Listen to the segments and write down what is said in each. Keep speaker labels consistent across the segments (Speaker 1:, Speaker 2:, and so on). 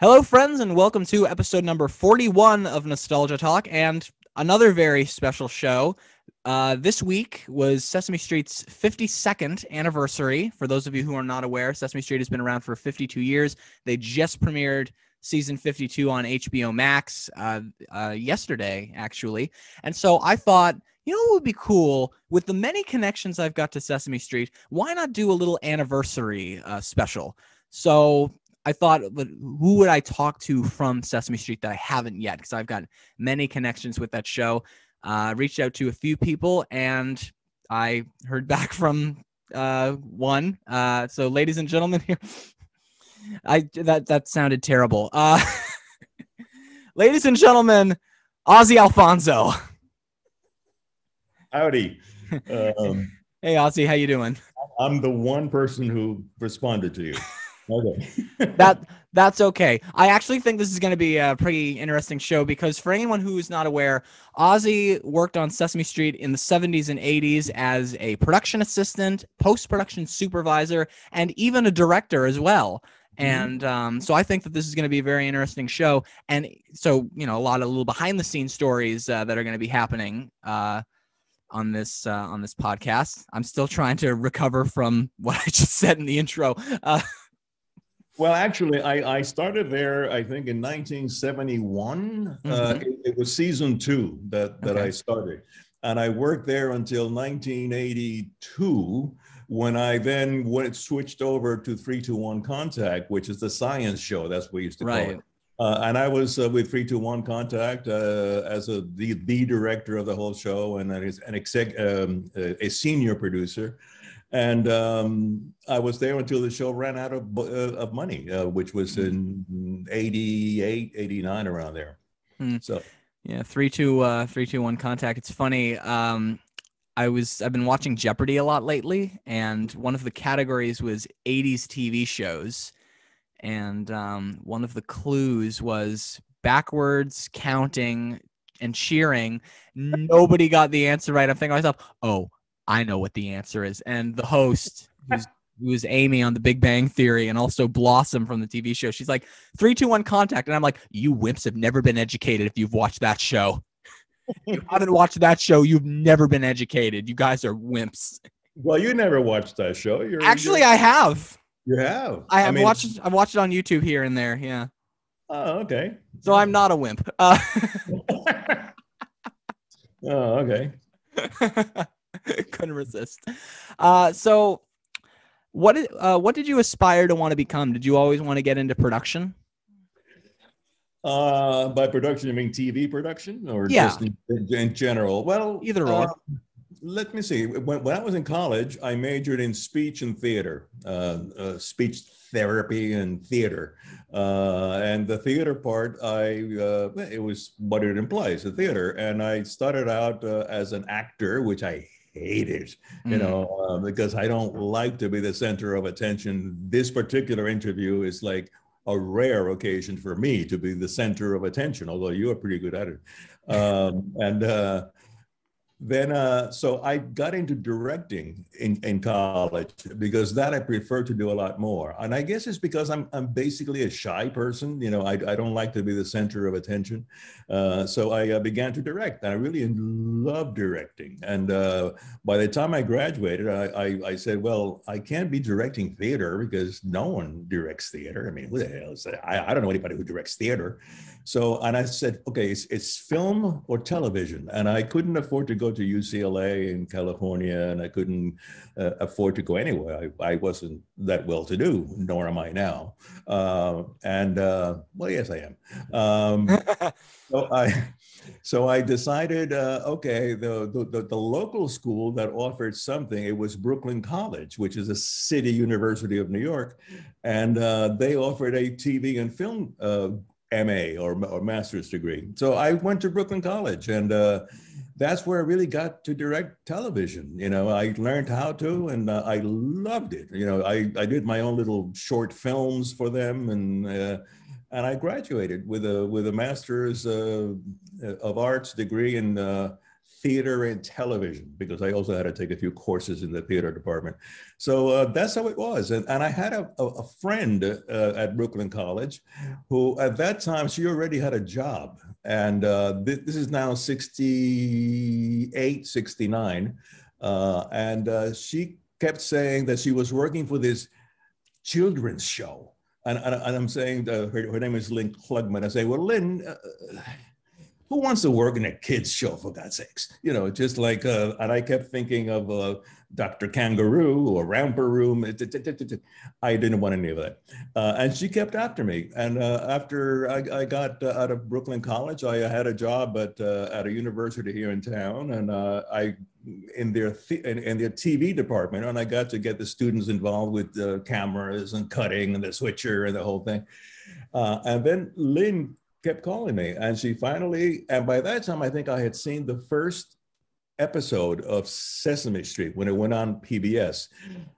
Speaker 1: Hello, friends, and welcome to episode number 41 of Nostalgia Talk, and another very special show. This week was Sesame Street's 52nd anniversary. For those of you who are not aware, Sesame Street has been around for 52 years. They just premiered season 52 on HBO Max yesterday, actually. And so I thought, what would be cool? With the many connections I've got to Sesame Street, why not do a little anniversary special? So I thought, who would I talk to from Sesame Street that I haven't yet? Because I've got many connections with that show. Reached out to a few people, and I heard back from one. So, ladies and gentlemen, here, that sounded terrible. Ladies and gentlemen, Ozzie Alfonso.
Speaker 2: Howdy.
Speaker 1: Hey, Ozzie, how you doing?
Speaker 2: I'm the one person who responded to you. Okay.
Speaker 1: That's okay. I actually think this is going to be a pretty interesting show because for anyone who is not aware, Ozzie worked on Sesame Street in the 70s and 80s as a production assistant, post-production supervisor, and even a director as well. And so I think that this is going to be a very interesting show. And so, a lot of little behind-the-scenes stories that are going to be happening on this podcast. I'm still trying to recover from what I just said in the intro.
Speaker 2: Well, actually, I started there, I think, in 1971. It was season 2 that I started. And I worked there until 1982, when I then switched over to 321 Contact, which is the science show. That's what we used to call it. And I was with 321 Contact as the director of the whole show and a senior producer. And I was there until the show ran out of money, which was in 88, 89, around there. So,
Speaker 1: yeah, 321 Contact. It's funny. I've been watching Jeopardy a lot lately, and one of the categories was 80s TV shows. And one of the clues was backwards counting and cheering. Nobody got the answer right. I'm thinking to myself, oh, I know what the answer is. And the host, who was Amy on The Big Bang Theory and also Blossom from the TV show, she's like, 321 Contact. And I'm like, you wimps have never been educated if you've watched that show. If you haven't watched that show, you've never been educated. You guys are wimps.
Speaker 2: Well, you never watched that show.
Speaker 1: I have.
Speaker 2: You have?
Speaker 1: I've watched it on YouTube here and there, yeah.
Speaker 2: Oh, okay.
Speaker 1: So I'm not a wimp.
Speaker 2: Oh, okay.
Speaker 1: Couldn't resist. So what did you aspire to want to become? Did you always want to get into production?
Speaker 2: By production, you mean TV production or just in general? Well,
Speaker 1: either or.
Speaker 2: Let me see. When I was in college, I majored in speech and theater, speech therapy and theater. And the theater part, it was what it implies, a theater. And I started out as an actor, which I hated, because I don't like to be the center of attention. This particular interview is like a rare occasion for me to be the center of attention, although you are pretty good at it. So I got into directing in college because that I prefer to do a lot more. And I guess it's because I'm basically a shy person. I don't like to be the center of attention. So I began to direct. And I really love directing. And by the time I graduated, I said, well, I can't be directing theater because no one directs theater. I mean, who the hell is that? I don't know anybody who directs theater. And I said, okay, it's film or television. And I couldn't afford to go to UCLA in California, and I couldn't afford to go anywhere. I wasn't that well to do, nor am I now. Well, yes, I am. So I decided, okay, the local school that offered something, it was Brooklyn College, which is a city university of New York. And they offered a TV and film MA or master's degree. So I went to Brooklyn College, and that's where I really got to direct television. I learned how to, and I loved it. I did my own little short films for them, and I graduated with a master's of arts degree in theater and television, because I also had to take a few courses in the theater department. So that's how it was. And I had a friend at Brooklyn College who at that time, she already had a job. And this is now 68, 69. And she kept saying that she was working for this children's show. And I'm saying, her name is Lynn Klugman. I say, well, Lynn, who wants to work in a kid's show, for God's sakes? You know, just like, and I kept thinking of Dr. Kangaroo or Romper Room. I didn't want any of that. And she kept after me. And after I got out of Brooklyn College, I had a job at a university here in town. And in their TV department, and I got to get the students involved with the cameras and cutting and the switcher and the whole thing. And then Lynn kept calling me, and she finally, and by that time, I think I had seen the first episode of Sesame Street when it went on PBS.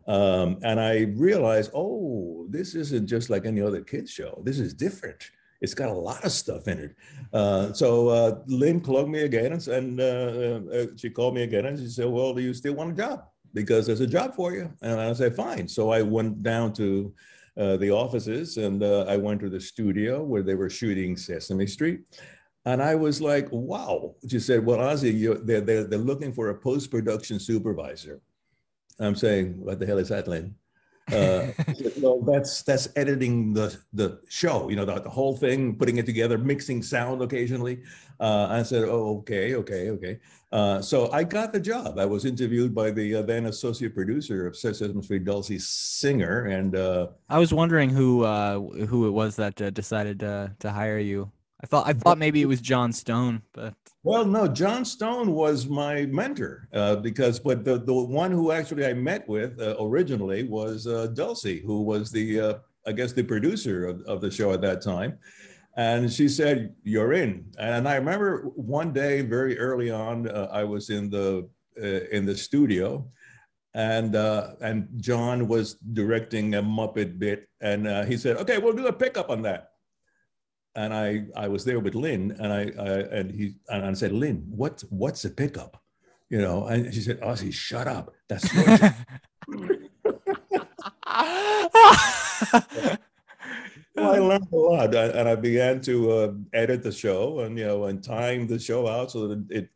Speaker 2: And I realized, oh, this isn't just like any other kids show. This is different. It's got a lot of stuff in it. So Lynn called me again, and she called me again, and she said, well, do you still want a job? Because there's a job for you. And I said, fine. So I went down to the offices, and I went to the studio where they were shooting Sesame Street. And I was like, wow. She said, well, Ozzie, they're looking for a post-production supervisor. I'm saying, what the hell is that, Lynn? Well, that's editing the show, you know, the whole thing, putting it together, mixing sound occasionally. I said, oh, okay. So I got the job. I was interviewed by the then associate producer of Sesame Street, Dulcie Singer, and
Speaker 1: I was wondering who it was that decided to hire you. I thought maybe it was Jon Stone, but
Speaker 2: well, no, Jon Stone was my mentor but the one who actually I met with originally was Dulcie, who was the I guess the producer of the show at that time. And she said, you're in. And I remember one day very early on, I was in the studio, and John was directing a Muppet bit, and he said, okay, we'll do a pickup on that. And I was there with Lynn, and I said, Lynn, what's a pickup? You know, and she said, Ozzie, shut up. That's your job. Well, I learned a lot, and I began to edit the show, and and time the show out so that it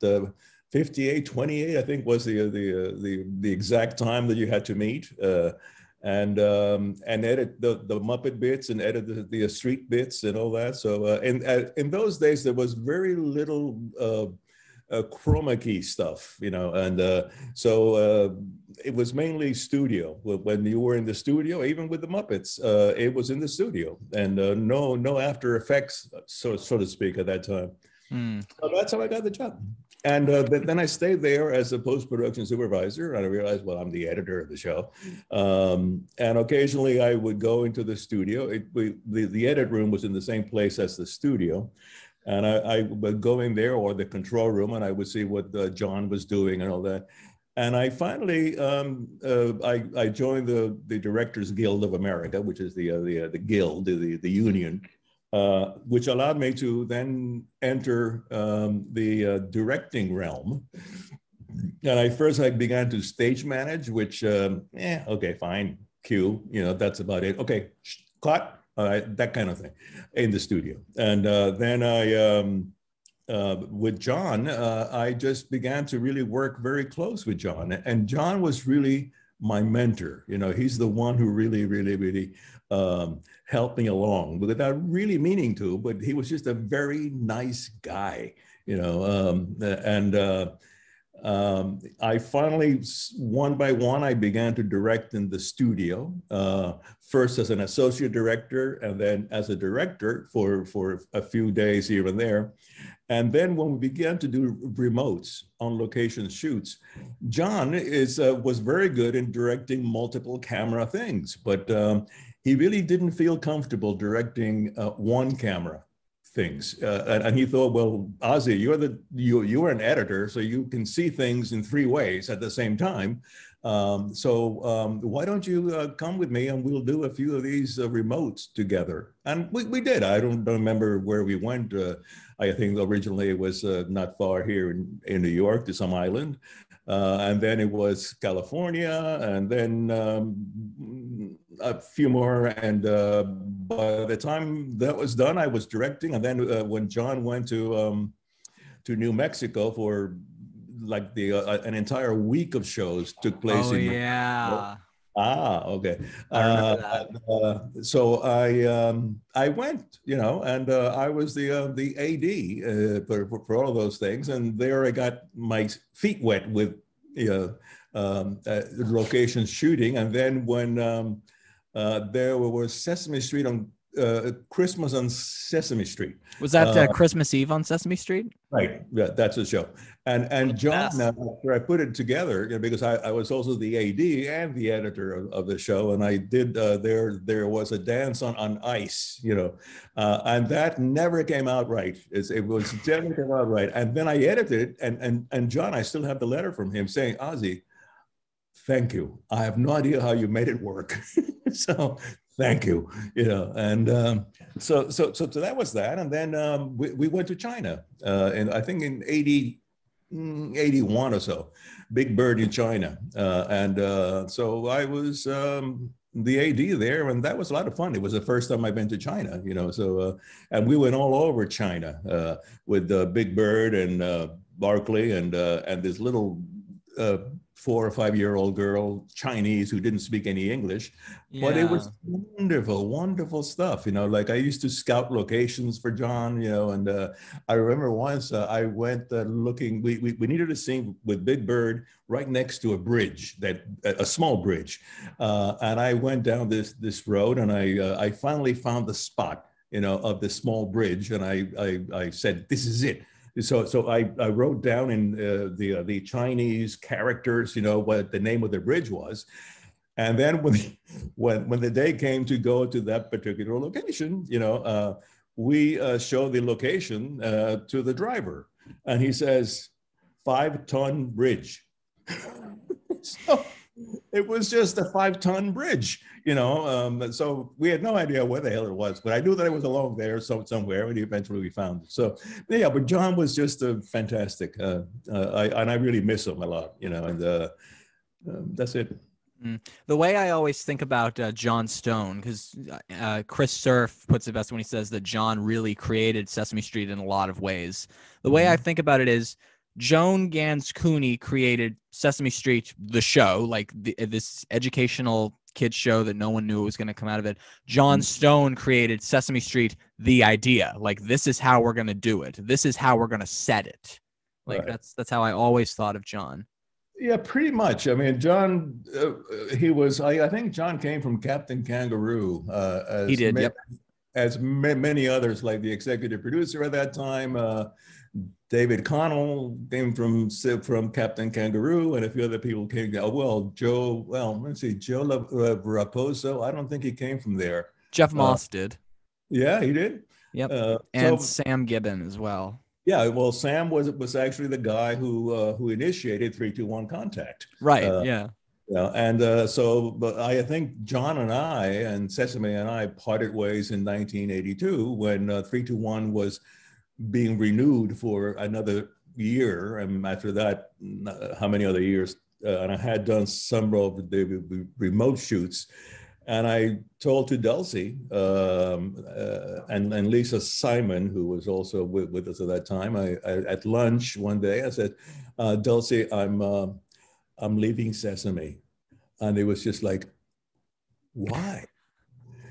Speaker 2: 58:28, I think, was the exact time that you had to meet. And edit the Muppet bits and edit the street bits and all that. So in those days, there was very little chroma key stuff, and so it was mainly studio. When you were in the studio, even with the Muppets, it was in the studio, and no After Effects, so to speak, at that time. So that's how I got the job. And then I stayed there as a post-production supervisor, and I realized, well, I'm the editor of the show. And occasionally I would go into the studio. The edit room was in the same place as the studio. And I would go in there, or the control room, and I would see what John was doing and all that. And I finally, I joined the Directors Guild of America, which is the guild, the union. Which allowed me to then enter the directing realm. And I began to stage manage, which, okay, fine, cue, that's about it. Okay, cut, all right, that kind of thing in the studio. And then with John, I just began to really work very close with John. And John was really my mentor. He's the one who really helped me along without really meaning to, but he was just a very nice guy, I finally, one by one, I began to direct in the studio, first as an associate director, and then as a director for a few days here and there. And then when we began to do remotes on location shoots, John was very good in directing multiple camera things, but he really didn't feel comfortable directing one camera things. And he thought, well, Ozzie, you're an editor, so you can see things in three ways at the same time. Why don't you come with me and we'll do a few of these remotes together? And we did. I don't remember where we went. I think originally it was not far here in New York to some island. And then it was California, and then a few more. And by the time that was done, I was directing. And then when Jon went to New Mexico for like an entire week of shows took place.
Speaker 1: Oh, yeah.
Speaker 2: Okay.
Speaker 1: I remember that.
Speaker 2: So I went, and I was the AD for all of those things, and there I got my feet wet with location shooting, and then when there was Sesame Street on Christmas on Sesame Street.
Speaker 1: Was that Christmas Eve on Sesame Street?
Speaker 2: Right, yeah, that's a show. And Jon, after I put it together, because I was also the AD and the editor of the show, and I did there was a dance on ice, and that never came out right. It was never came out right. And then I edited it, and Jon, I still have the letter from him saying, Ozzie, thank you. I have no idea how you made it work. So thank you, and so that was that. And then we went to China, and I think in 81 or so, Big Bird in China. So I was the AD there, and that was a lot of fun. It was the first time I've been to China, and we went all over China with Big Bird and Barkley and this little 4 or 5 year old girl, Chinese, who didn't speak any English, but it was wonderful stuff. Like I used to scout locations for Jon, and I remember once I went looking, we needed a scene with Big Bird right next to a bridge, a small bridge. And I went down this road, and I finally found the spot, of the small bridge. And I said, this is it. So I wrote down in the Chinese characters, what the name of the bridge was. And then when the day came to go to that particular location, we showed the location to the driver, and he says, 5-ton bridge. So it was just a 5-ton bridge, so we had no idea where the hell it was, but I knew that it was along there somewhere, and eventually we found it. So yeah, but Jon was just fantastic. I really miss him a lot, and that's it.
Speaker 1: The way I always think about Jon Stone, because Chris Surf puts it best when he says that Jon really created Sesame Street in a lot of ways. The way I think about it is, Joan Gans Cooney created Sesame Street, the show, like this educational kids show that no one knew was going to come out of it. Jon Stone created Sesame Street, the idea, like this is how we're going to do it. This is how we're going to set it. Like that's how I always thought of Jon.
Speaker 2: Yeah, pretty much. I mean, Jon, he was. I think Jon came from Captain Kangaroo.
Speaker 1: He did.
Speaker 2: As many others, like the executive producer at that time. David Connell came from Captain Kangaroo, and a few other people came. Joe Raposo. I don't think he came from there.
Speaker 1: Jeff Moss did.
Speaker 2: Yeah, he did.
Speaker 1: Yep. And Sam Gibbon as well.
Speaker 2: Yeah, well, Sam was actually the guy who initiated 3-2-1 contact.
Speaker 1: Right. Yeah.
Speaker 2: Yeah, and but I think Jon and I and Sesame and I parted ways in 1982 when 3-2-1 was being renewed for another year, and after that, how many other years? And I had done some of the remote shoots, and I told to Dulcie and Lisa Simon, who was also with us at that time. I at lunch one day, I said, Dulcie, I'm leaving Sesame, and it was just like, why?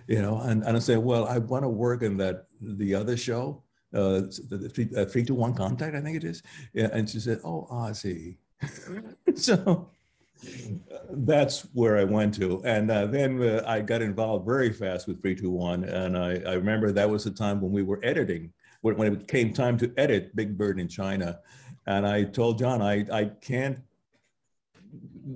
Speaker 2: And I said, well, I want to work in the other show. The 3-2-1 contact, I think it is. Yeah, and she said, "Oh, Ozzie." So that's where I went to, and then I got involved very fast with 3-2-1, and I remember that was the time when we were editing, when it came time to edit Big Bird in China, and I told Jon, I can't.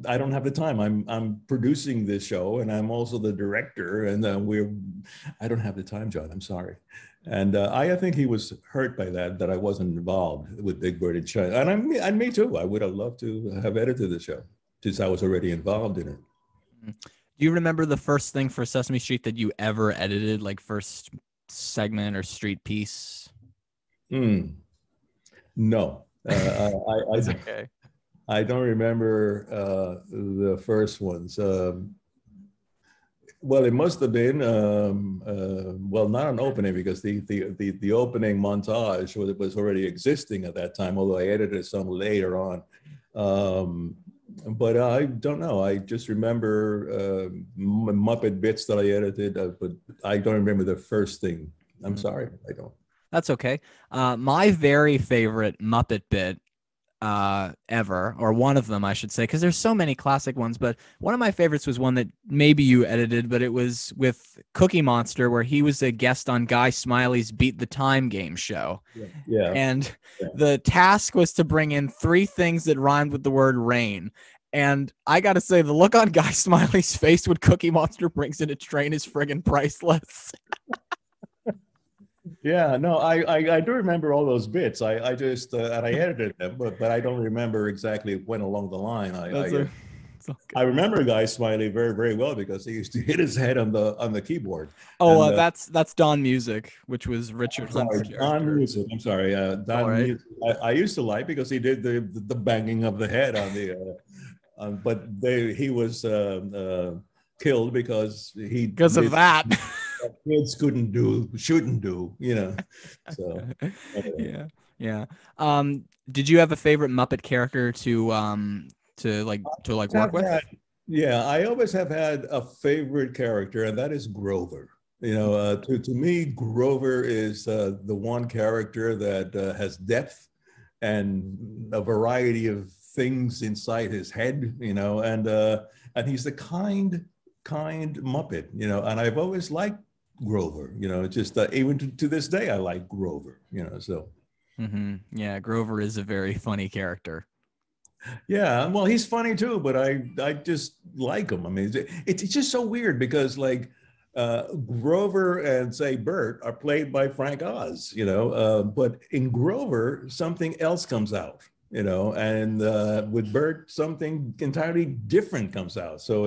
Speaker 2: I don't have the time. I'm producing this show, and I'm also the director, and I don't have the time, Jon. I'm sorry. And I think he was hurt by that I wasn't involved with Big Bird in China. And me too. I would have loved to have edited the show. since I was already involved in it.
Speaker 1: Do you remember the first thing for Sesame Street that you ever edited, like first segment or street piece?
Speaker 2: No,
Speaker 1: That's okay.
Speaker 2: I don't remember the first ones. Well, it must have been well, not an opening, because the opening montage was already existing at that time, although I edited some later on. But I don't know. I just remember Muppet bits that I edited, but I don't remember the first thing. I'm sorry, I don't.
Speaker 1: That's okay. My very favorite Muppet bit ever, or one of them, I should say, because there's so many classic ones, but one of my favorites was one that maybe you edited, but it was with Cookie Monster, where he was a guest on Guy Smiley's Beat the Time game show.
Speaker 2: Yeah.
Speaker 1: And the task was to bring in 3 things that rhymed with the word rain. And I got to say, the look on Guy Smiley's face when Cookie Monster brings in a train is friggin' priceless.
Speaker 2: Yeah, no, I do remember all those bits. I just and I edited them, but I don't remember exactly when along the line. I remember Guy Smiley very, very well, because he used to hit his head on the keyboard.
Speaker 1: Oh, and, that's Don Music, which was Richard Hunt's character.
Speaker 2: Don Music. I'm sorry, Don
Speaker 1: right.
Speaker 2: Music. I used to like, because he did the banging of the head on the, but he was killed because
Speaker 1: of that.
Speaker 2: Kids shouldn't do, you know. So anyway.
Speaker 1: Yeah. Did you have a favorite Muppet character to work with?
Speaker 2: Yeah, I always have had a favorite character, and that is Grover. You know, to me, Grover is the one character that has depth and a variety of things inside his head. You know, and he's the kind Muppet. You know, and I've always liked Grover. You know, just even to this day, I like Grover. You know, so.
Speaker 1: Mm-hmm. Yeah, Grover is a very funny character.
Speaker 2: Yeah, well, he's funny too, but I just like him. I mean, it's just so weird, because like Grover and say Bert are played by Frank Oz, you know, but in Grover something else comes out, you know, and with Bert something entirely different comes out. So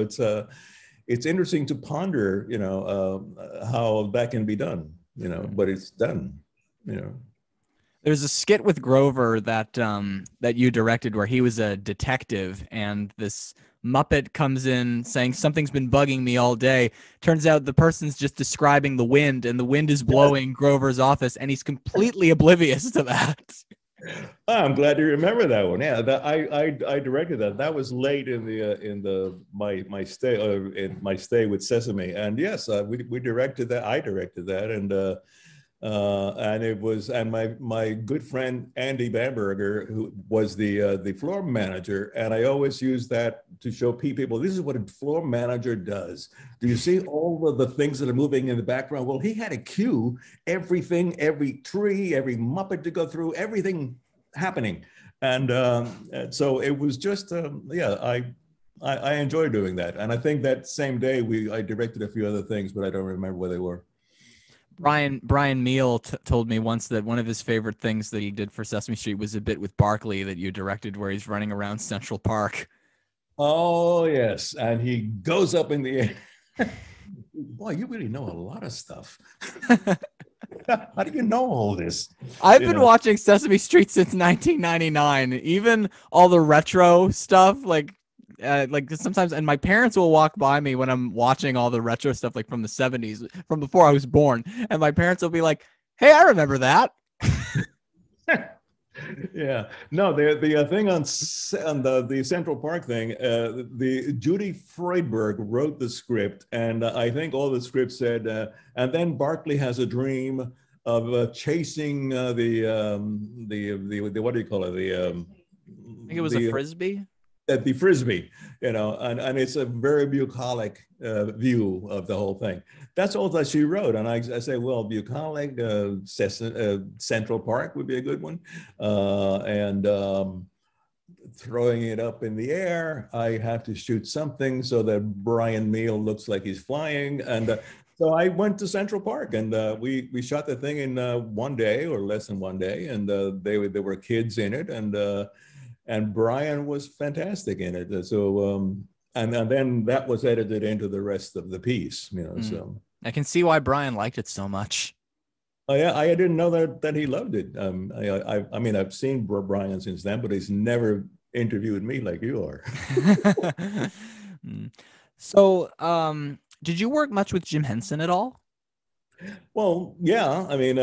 Speaker 2: it's interesting to ponder, you know, how that can be done, you know, but it's done, you know.
Speaker 1: There's a skit with Grover that that you directed where he was a detective, and this Muppet comes in saying something's been bugging me all day. Turns out the person's just describing the wind, and the wind is blowing Grover's office, and he's completely oblivious to that.
Speaker 2: I'm glad you remember that one. Yeah, I directed that. That was late in my stay with Sesame, and yes, we directed that. I directed that, and it was, and my good friend Andy Bamberger, who was the floor manager, and I always use that to show people, this is what a floor manager does. Do you see all of the things that are moving in the background? Well, he had a cue, everything, every tree, every Muppet to go through, everything happening, and so it was just yeah, I enjoyed doing that, and I think that same day I directed a few other things, but I don't remember where they were.
Speaker 1: Brian Meal told me once that one of his favorite things that he did for Sesame Street was a bit with Barkley that you directed, where he's running around Central Park.
Speaker 2: Oh yes, and he goes up in the air. Boy, you really know a lot of stuff. How do you know all this?
Speaker 1: I've been watching Sesame Street since 1999. Even all the retro stuff, like sometimes, and my parents will walk by me when I'm watching all the retro stuff, like from the 70s, from before I was born, and my parents will be like, "Hey, I remember that."
Speaker 2: Yeah, no, the thing on the Central Park thing, the Judy Freudberg wrote the script, and I think all the script said, and then Barkley has a dream of chasing the what do you call it?
Speaker 1: I think it was a frisbee.
Speaker 2: The frisbee, you know, and it's a very bucolic view of the whole thing. That's all that she wrote, and I say, well, bucolic, Central Park would be a good one, and throwing it up in the air. I have to shoot something so that Brian Meal looks like he's flying, and so I went to Central Park, and we shot the thing in one day or less than one day, and there were kids in it, and and Brian was fantastic in it. So and then that was edited into the rest of the piece, you know. So
Speaker 1: I can see why Brian liked it so much.
Speaker 2: oh yeah, I didn't know that he loved it. I mean, I've seen Brian since then, but he's never interviewed me like you are.
Speaker 1: So, did you work much with Jim Henson at all?
Speaker 2: Well, yeah, I mean,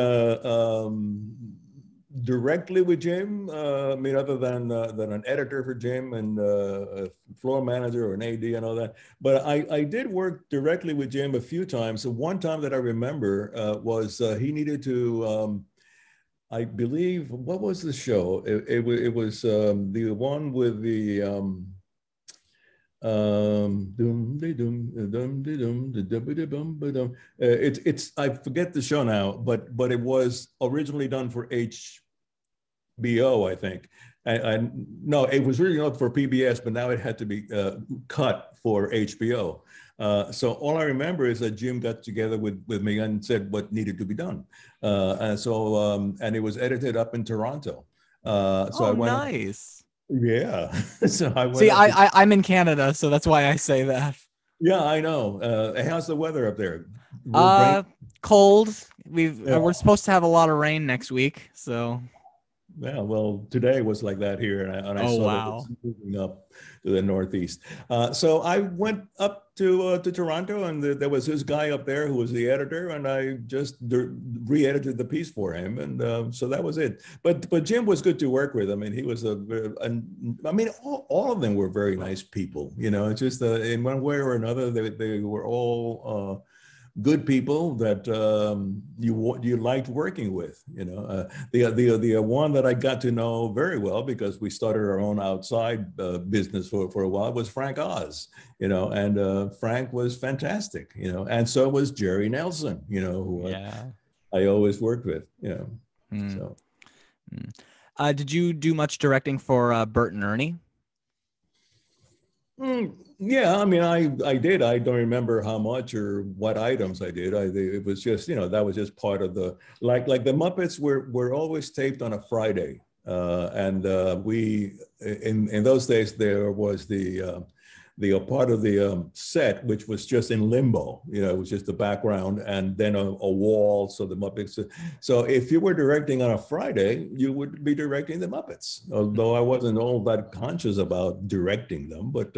Speaker 2: directly with Jim. I mean, other than an editor for Jim and a floor manager or an AD and all that. But I did work directly with Jim a few times. So one time that I remember was he needed to, I believe, what was the show? It was the one with the it's I forget the show now, but it was originally done for HBO, I think. No, it was really not for PBS, but now it had to be cut for HBO. So all I remember is that Jim got together with me and said what needed to be done, and it was edited up in Toronto. So I went.
Speaker 1: Nice.
Speaker 2: Yeah. So I went.
Speaker 1: See, I'm in Canada, so that's why I say that.
Speaker 2: Yeah, I know. How's the weather up there?
Speaker 1: Cold. We're supposed to have a lot of rain next week, so.
Speaker 2: Yeah, well, today was like that here, and I saw that it's moving up to the northeast. So I went up to Toronto, and there was this guy up there who was the editor, and I just re-edited the piece for him, and so that was it. But Jim was good to work with. I mean, he was all of them were very nice people. You know, it's just in one way or another, they were all good people that you liked working with. You know, the one that I got to know very well because we started our own outside business for a while was Frank Oz. You know, and Frank was fantastic. You know, and so was Jerry Nelson. You know, who I always worked with. You know, so.
Speaker 1: Did you do much directing for Bert and Ernie?
Speaker 2: Yeah, I mean, I did. I don't remember how much or what items I did. It was just, you know, that was just part of the like the Muppets were always taped on a Friday, and we in those days there was the part of the set which was just in limbo. You know, it was just the background and then a wall. So the Muppets. So if you were directing on a Friday, you would be directing the Muppets. Although I wasn't all that conscious about directing them, but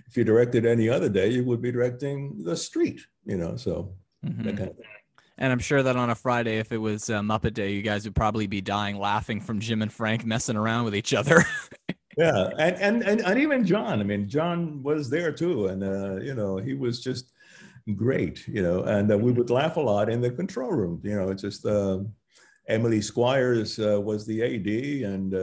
Speaker 2: if you directed any other day, you would be directing the street. You know, so that kind of thing.
Speaker 1: And I'm sure that on a Friday, if it was Muppet Day, you guys would probably be dying laughing from Jim and Frank messing around with each other.
Speaker 2: Yeah, and even John. I mean, John was there too, and you know, he was just great. You know, and we would laugh a lot in the control room. You know, it's just Emily Squires was the AD, and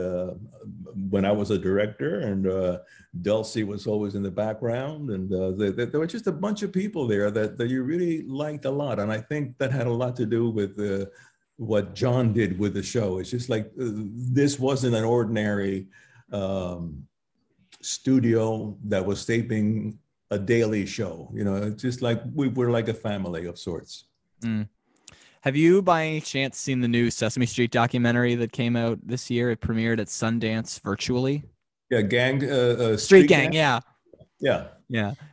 Speaker 2: when I was a director, and Dulcie was always in the background, and there were just a bunch of people there that you really liked a lot, and I think that had a lot to do with what John did with the show. It's just like this wasn't an ordinary studio that was taping a daily show. You know, it's just like we were like a family of sorts.
Speaker 1: Have you by any chance seen the new Sesame Street documentary that came out this year? It premiered at Sundance virtually.
Speaker 2: Yeah,
Speaker 1: Street Gang.
Speaker 2: Yeah.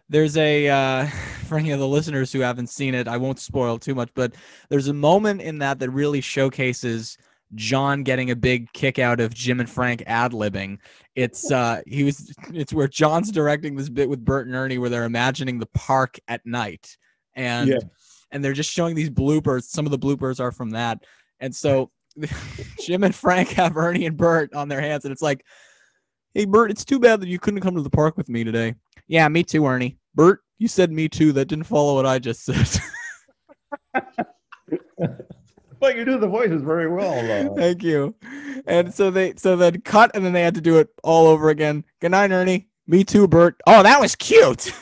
Speaker 1: There's a for any of the listeners who haven't seen it, I won't spoil too much, but there's a moment in that really showcases John getting a big kick out of Jim and Frank ad-libbing. It's where John's directing this bit with Bert and Ernie where they're imagining the park at night, and they're just showing these bloopers. Some of the bloopers are from that, and so Jim and Frank have Ernie and Bert on their hands, and it's like, "Hey Bert, it's too bad that you couldn't come to the park with me today." "Yeah, me too, Ernie." "Bert, you said me too. That didn't follow what I just said."
Speaker 2: But you do the voices very well.
Speaker 1: Thank you. And so then cut, and then they had to do it all over again. "Good night, Ernie." "Me too, Bert." "Oh, that was cute."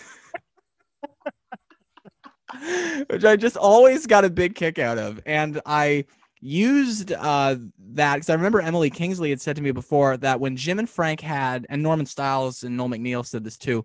Speaker 1: Which I just always got a big kick out of. And I used that because I remember Emily Kingsley had said to me before that when Jim and Frank had, and Norman Stiles and Noel McNeil said this too,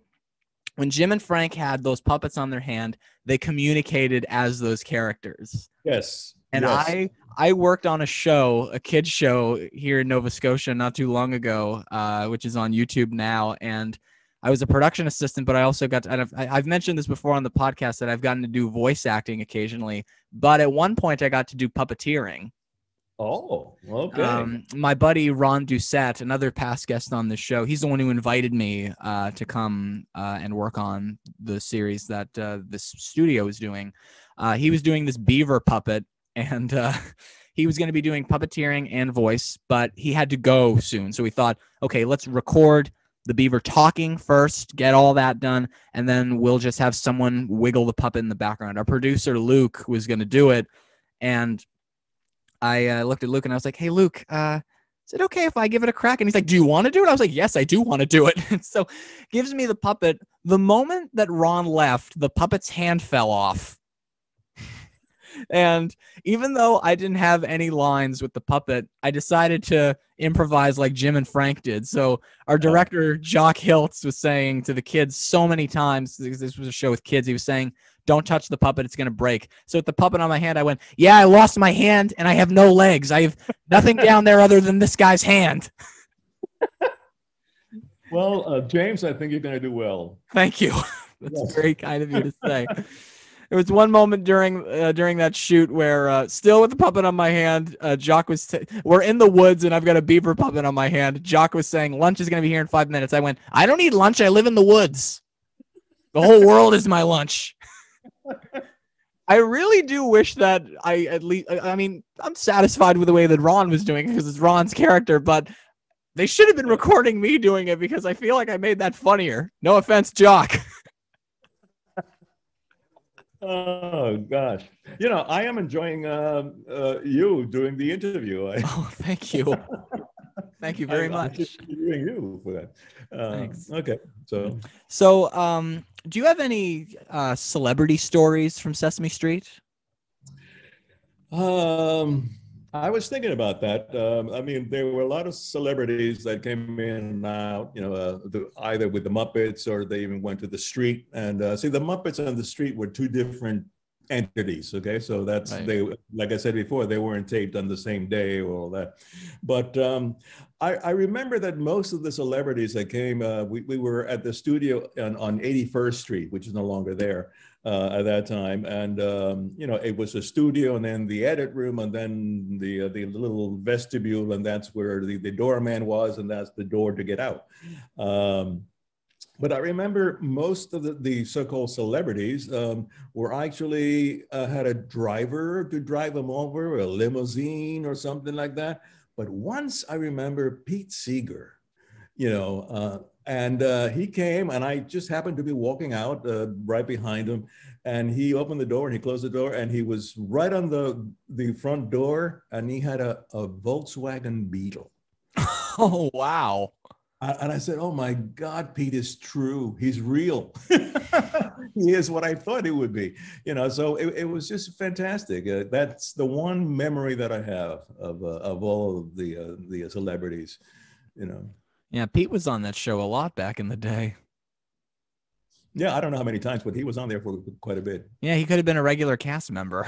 Speaker 1: when Jim and Frank had those puppets on their hand, they communicated as those characters.
Speaker 2: Yes.
Speaker 1: And
Speaker 2: Yes.
Speaker 1: I worked on a kids show here in Nova Scotia not too long ago, which is on YouTube now. And I was a production assistant, but I also got to, and I've mentioned this before on the podcast that I've gotten to do voice acting occasionally. But at one point, I got to do puppeteering.
Speaker 2: Oh, okay.
Speaker 1: My buddy Ron Doucette, another past guest on the show, he's the one who invited me to come and work on the series that this studio is doing. He was doing this beaver puppet, and he was going to be doing puppeteering and voice, but he had to go soon. So we thought, okay, let's record the beaver talking first, get all that done, and then we'll just have someone wiggle the puppet in the background. Our producer, Luke, was going to do it, and I looked at Luke and I was like, hey, Luke, is it okay if I give it a crack? And he's like, do you want to do it? I was like, yes, I do want to do it. And so gives me the puppet. The moment that Ron left, the puppet's hand fell off. And even though I didn't have any lines with the puppet, I decided to improvise like Jim and Frank did. So our director, Jock Hiltz, was saying to the kids so many times, this was a show with kids, he was saying, don't touch the puppet, it's going to break. So with the puppet on my hand, I went, yeah, I lost my hand and I have no legs. I have nothing down there other than this guy's hand.
Speaker 2: Well, James, I think you're going to do well.
Speaker 1: Thank you. That's very kind of you to say. There was one moment during that shoot where, still with the puppet on my hand, Jock was. We're in the woods and I've got a beaver puppet on my hand. Jock was saying lunch is going to be here in 5 minutes. I went, I don't need lunch. I live in the woods. The whole world is my lunch. I really do wish that I mean, I'm satisfied with the way that Ron was doing it because it's Ron's character, but they should have been recording me doing it because I feel like I made that funnier. No offense, Jock.
Speaker 2: Oh gosh, I am enjoying you doing the interview.
Speaker 1: Oh, thank you. Thank you very much.
Speaker 2: I'm interviewing you for that.
Speaker 1: Thanks.
Speaker 2: Okay,
Speaker 1: so do you have any celebrity stories from Sesame Street?
Speaker 2: I was thinking about that. I mean, there were a lot of celebrities that came in and out, either with the Muppets or they even went to the street. And see, the Muppets and the street were two different entities. Okay, so that's right. They, like I said before, they weren't taped on the same day or all that. But I remember that most of the celebrities that came, we were at the studio on 81st Street, which is no longer there. At that time, and it was a studio, and then the edit room, and then the little vestibule, and that's where the doorman was, and that's the door to get out. But I remember most of the so-called celebrities were actually had a driver to drive them over, a limousine or something like that. But once I remember Pete Seeger, and he came, and I just happened to be walking out right behind him, and he opened the door and he closed the door, and he was right on the front door, and he had a Volkswagen Beetle.
Speaker 1: Oh, wow.
Speaker 2: And I said, oh my God, Pete is true. He's real. He is what I thought he would be. So it was just fantastic. That's the one memory that I have of all of the celebrities,
Speaker 1: Yeah, Pete was on that show a lot back in the day.
Speaker 2: Yeah, I don't know how many times, but he was on there for quite a bit.
Speaker 1: Yeah, he could have been a regular cast member.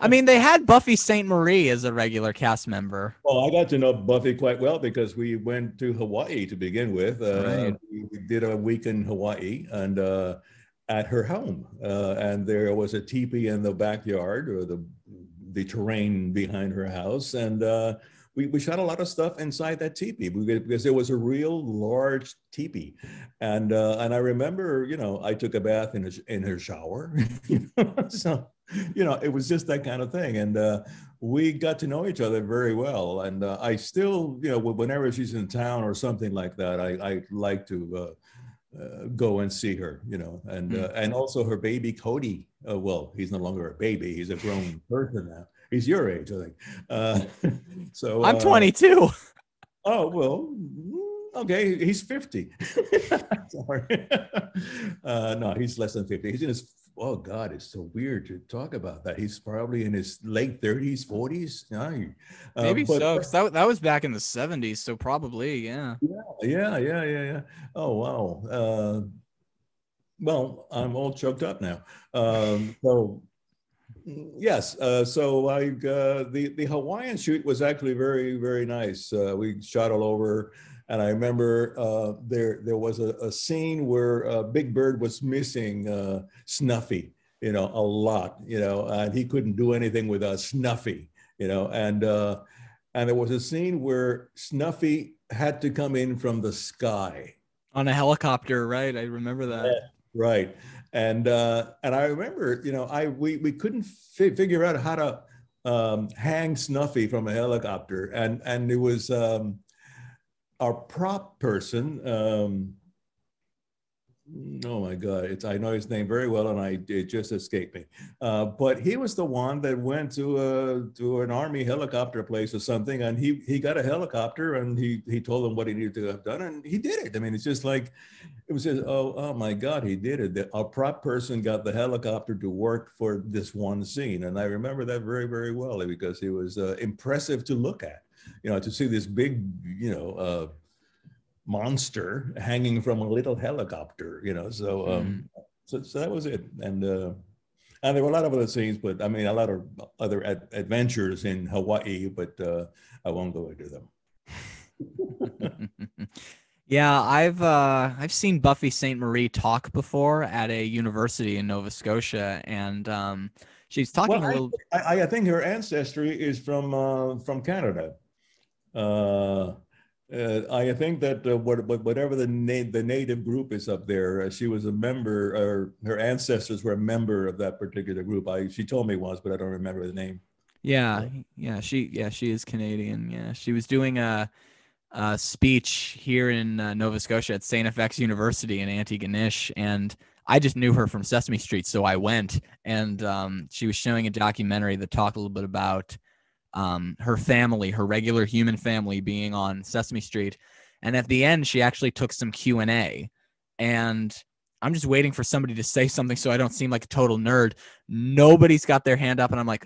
Speaker 1: I mean, they had Buffy St. Marie as a regular cast member.
Speaker 2: Well, I got to know Buffy quite well because we went to Hawaii to begin with.
Speaker 1: Right.
Speaker 2: We did a week in Hawaii and at her home. And there was a teepee in the backyard or the terrain behind her house. And we shot a lot of stuff inside that teepee because there was a real large teepee, and I remember, I took a bath in her shower, so it was just that kind of thing, and we got to know each other very well, and I still, whenever she's in town or something like that, I like to go and see her, and also her baby Cody. Well, he's no longer a baby; he's a grown person now. He's your age, I think. So
Speaker 1: I'm 22.
Speaker 2: Oh, well, okay. He's 50. Sorry. No, he's less than 50. He's in his, oh God, it's so weird to talk about that. He's probably in his late 30s, 40s.
Speaker 1: Maybe so, because that was back in the 70s. So probably, yeah.
Speaker 2: Yeah. Oh, wow. Well, I'm all choked up now. So Yes. So the Hawaiian shoot was actually very, very nice. We shot all over. And I remember there was a scene where Big Bird was missing Snuffy, a lot, and he couldn't do anything without Snuffy, and there was a scene where Snuffy had to come in from the sky.
Speaker 1: On a helicopter, right? I remember that.
Speaker 2: Right. And I remember, we couldn't figure out how to hang Snuffy from a helicopter, and it was our prop person. Oh my God! I know his name very well, and it just escaped me. But he was the one that went to an Army helicopter place or something, and he got a helicopter, and he told them what he needed to have done, and he did it. I mean, it's just like it was just oh my God, he did it. Our prop person got the helicopter to work for this one scene, and I remember that very, very well because it was impressive to look at. To see this big, monster hanging from a little helicopter, so that was it. And there were a lot of other scenes, but I mean, a lot of other adventures in Hawaii, but I won't go into them.
Speaker 1: Yeah, I've seen Buffy St. Marie talk before at a university in Nova Scotia, and she's talking a little.
Speaker 2: I think her ancestry is from Canada. I think that whatever the native group is up there, she was a member, or her ancestors were a member of that particular group. She told me once, but I don't remember the name.
Speaker 1: Yeah, she is Canadian. Yeah, she was doing a speech here in Nova Scotia at St. FX University in Antigonish, and I just knew her from Sesame Street, so I went, and she was showing a documentary that talked a little bit about her family, her regular human family, being on Sesame Street. And at the end, she actually took some Q&A, and I'm just waiting for somebody to say something so I don't seem like a total nerd. Nobody's got their hand up, and I'm like,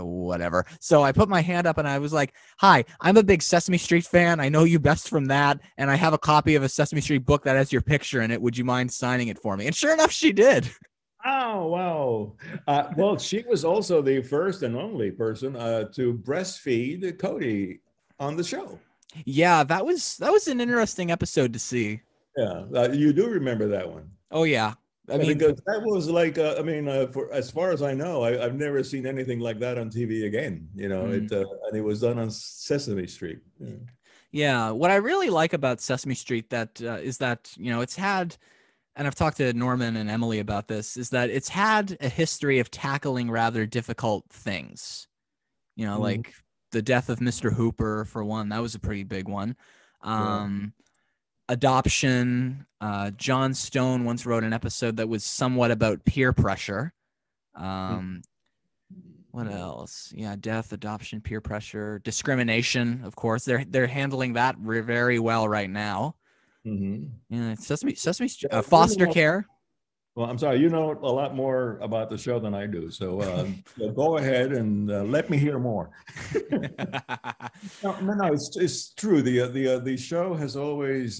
Speaker 1: whatever. So I put my hand up, and I was like, hi, I'm a big Sesame Street fan. I know you best from that, and I have a copy of a Sesame Street book that has your picture in it. Would you mind signing it for me? And sure enough, she did.
Speaker 2: Oh, wow. Well, she was also the first and only person to breastfeed Cody on the show.
Speaker 1: Yeah, that was an interesting episode to see.
Speaker 2: Yeah, you do remember that one.
Speaker 1: Oh, yeah. I mean,
Speaker 2: because that was like, for as far as I know, I've never seen anything like that on TV again. And it was done on Sesame Street.
Speaker 1: Yeah, what I really like about Sesame Street is that it's had. And I've talked to Norman and Emily about this, is that it's had a history of tackling rather difficult things. Like the death of Mr. Hooper, for one. That was a pretty big one. Adoption. Jon Stone once wrote an episode that was somewhat about peer pressure. What else? Yeah, death, adoption, peer pressure, discrimination, of course. They're handling that very well right now. Yeah, Sesame foster care.
Speaker 2: Well, I'm sorry, you know a lot more about the show than I do, so go ahead and let me hear more. No, it's true. The show has always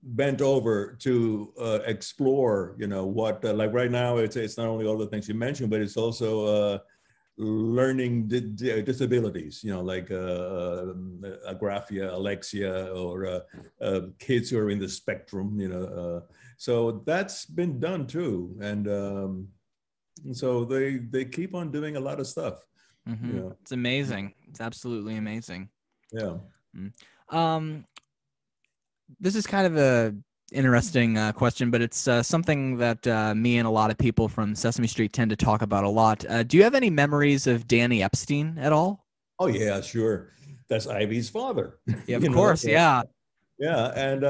Speaker 2: bent over to explore, what like right now it's not only all the things you mentioned, but it's also learning disabilities, like agraphia, alexia, or kids who are in the spectrum, so that's been done too. And so they keep on doing a lot of stuff.
Speaker 1: It's amazing. It's absolutely amazing.
Speaker 2: Yeah.
Speaker 1: This is kind of a interesting question, but it's something that me and a lot of people from Sesame Street tend to talk about a lot. Do you have any memories of Danny Epstein at all?
Speaker 2: Oh yeah, sure. That's Ivy's father.
Speaker 1: Yeah, of course. Yeah.
Speaker 2: Yeah, and